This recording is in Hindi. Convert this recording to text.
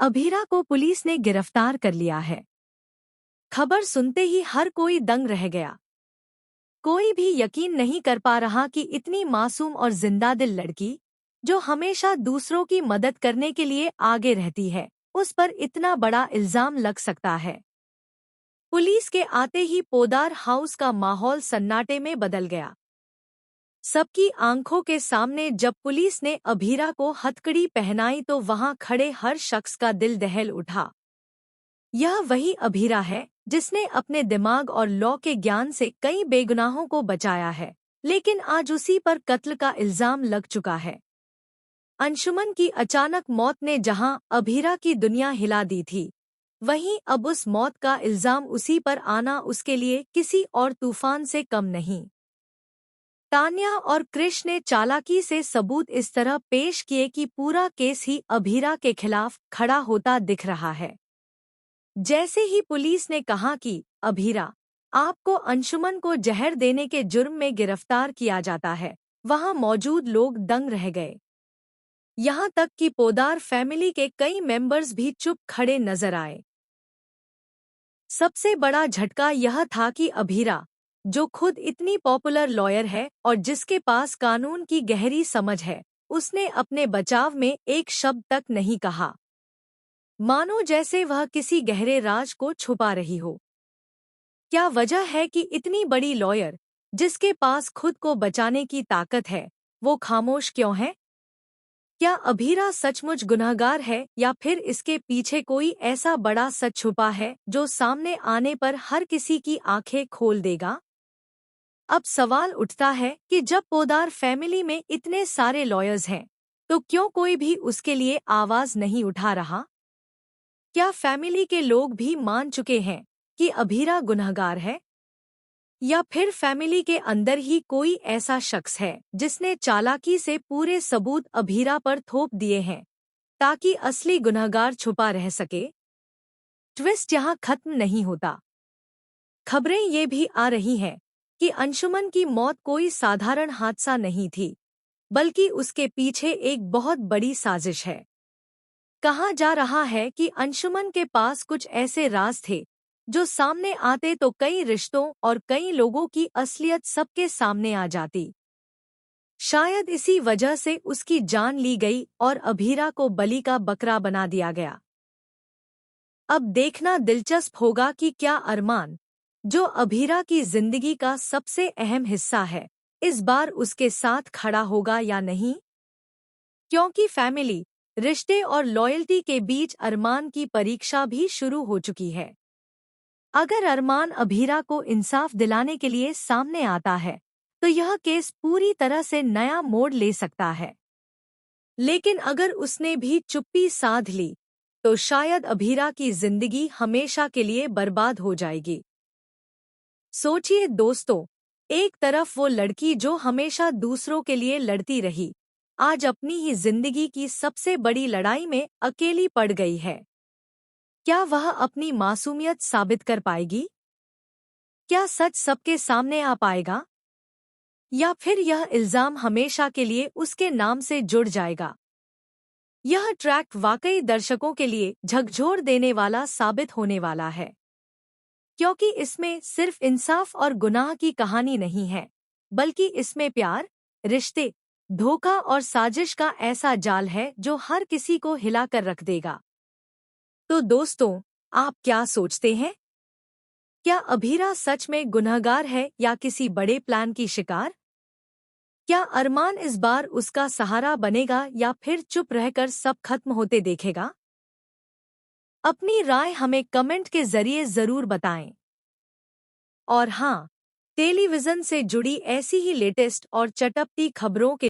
अभीरा को पुलिस ने गिरफ्तार कर लिया है। खबर सुनते ही हर कोई दंग रह गया। कोई भी यकीन नहीं कर पा रहा कि इतनी मासूम और जिंदादिल लड़की, जो हमेशा दूसरों की मदद करने के लिए आगे रहती है, उस पर इतना बड़ा इल्जाम लग सकता है। पुलिस के आते ही पोदार हाउस का माहौल सन्नाटे में बदल गया। सबकी आंखों के सामने जब पुलिस ने अभीरा को हथकड़ी पहनाई तो वहां खड़े हर शख्स का दिल दहल उठा। यह वही अभीरा है जिसने अपने दिमाग और लॉ के ज्ञान से कई बेगुनाहों को बचाया है, लेकिन आज उसी पर कत्ल का इल्जाम लग चुका है। अंशुमन की अचानक मौत ने जहां अभीरा की दुनिया हिला दी थी, वहीं अब उस मौत का इल्जाम उसी पर आना उसके लिए किसी और तूफान से कम नहीं। तान्या और कृष ने चालाकी से सबूत इस तरह पेश किए कि पूरा केस ही अभीरा के खिलाफ खड़ा होता दिख रहा है। जैसे ही पुलिस ने कहा कि अभीरा, आपको अंशुमन को जहर देने के जुर्म में गिरफ्तार किया जाता है, वहां मौजूद लोग दंग रह गए। यहां तक कि पोदार फैमिली के कई मेंबर्स भी चुप खड़े नजर आए। सबसे बड़ा झटका यह था कि अभीरा, जो खुद इतनी पॉपुलर लॉयर है और जिसके पास कानून की गहरी समझ है, उसने अपने बचाव में एक शब्द तक नहीं कहा, मानो जैसे वह किसी गहरे राज को छुपा रही हो। क्या वजह है कि इतनी बड़ी लॉयर, जिसके पास खुद को बचाने की ताकत है, वो खामोश क्यों है? क्या अभीरा सचमुच गुनहगार है या फिर इसके पीछे कोई ऐसा बड़ा सच छुपा है जो सामने आने पर हर किसी की आंखें खोल देगा? अब सवाल उठता है कि जब पोदार फैमिली में इतने सारे लॉयर्स हैं, तो क्यों कोई भी उसके लिए आवाज नहीं उठा रहा? क्या फैमिली के लोग भी मान चुके हैं कि अभीरा गुनहगार है? या फिर फैमिली के अंदर ही कोई ऐसा शख्स है जिसने चालाकी से पूरे सबूत अभीरा पर थोप दिए हैं, ताकि असली गुनहगार छुपा रह सके? ट्विस्ट यहाँ खत्म नहीं होता। खबरें ये भी आ रही हैं कि अंशुमन की मौत कोई साधारण हादसा नहीं थी, बल्कि उसके पीछे एक बहुत बड़ी साजिश है। कहा जा रहा है कि अंशुमन के पास कुछ ऐसे राज थे जो सामने आते तो कई रिश्तों और कई लोगों की असलियत सबके सामने आ जाती। शायद इसी वजह से उसकी जान ली गई और अभीरा को बलि का बकरा बना दिया गया। अब देखना दिलचस्प होगा कि क्या अरमान, जो अभीरा की जिंदगी का सबसे अहम हिस्सा है, इस बार उसके साथ खड़ा होगा या नहीं। क्योंकि फैमिली, रिश्ते और लॉयल्टी के बीच अरमान की परीक्षा भी शुरू हो चुकी है। अगर अरमान अभीरा को इंसाफ दिलाने के लिए सामने आता है, तो यह केस पूरी तरह से नया मोड़ ले सकता है। लेकिन अगर उसने भी चुप्पी साध ली, तो शायद अभीरा की जिंदगी हमेशा के लिए बर्बाद हो जाएगी। सोचिए दोस्तों, एक तरफ वो लड़की जो हमेशा दूसरों के लिए लड़ती रही, आज अपनी ही जिंदगी की सबसे बड़ी लड़ाई में अकेली पड़ गई है। क्या वह अपनी मासूमियत साबित कर पाएगी? क्या सच सबके सामने आ पाएगा? या फिर यह इल्जाम हमेशा के लिए उसके नाम से जुड़ जाएगा? यह ट्रैक वाकई दर्शकों के लिए झकझोर देने वाला साबित होने वाला है, क्योंकि इसमें सिर्फ इंसाफ और गुनाह की कहानी नहीं है, बल्कि इसमें प्यार, रिश्ते, धोखा और साजिश का ऐसा जाल है जो हर किसी को हिला कर रख देगा। तो दोस्तों, आप क्या सोचते हैं? क्या अभीरा सच में गुनहगार है या किसी बड़े प्लान की शिकार? क्या अरमान इस बार उसका सहारा बनेगा या फिर चुप रहकर सब खत्म होते देखेगा? अपनी राय हमें कमेंट के जरिए जरूर बताएं। और हाँ, टेलीविजन से जुड़ी ऐसी ही लेटेस्ट और चटपटी खबरों के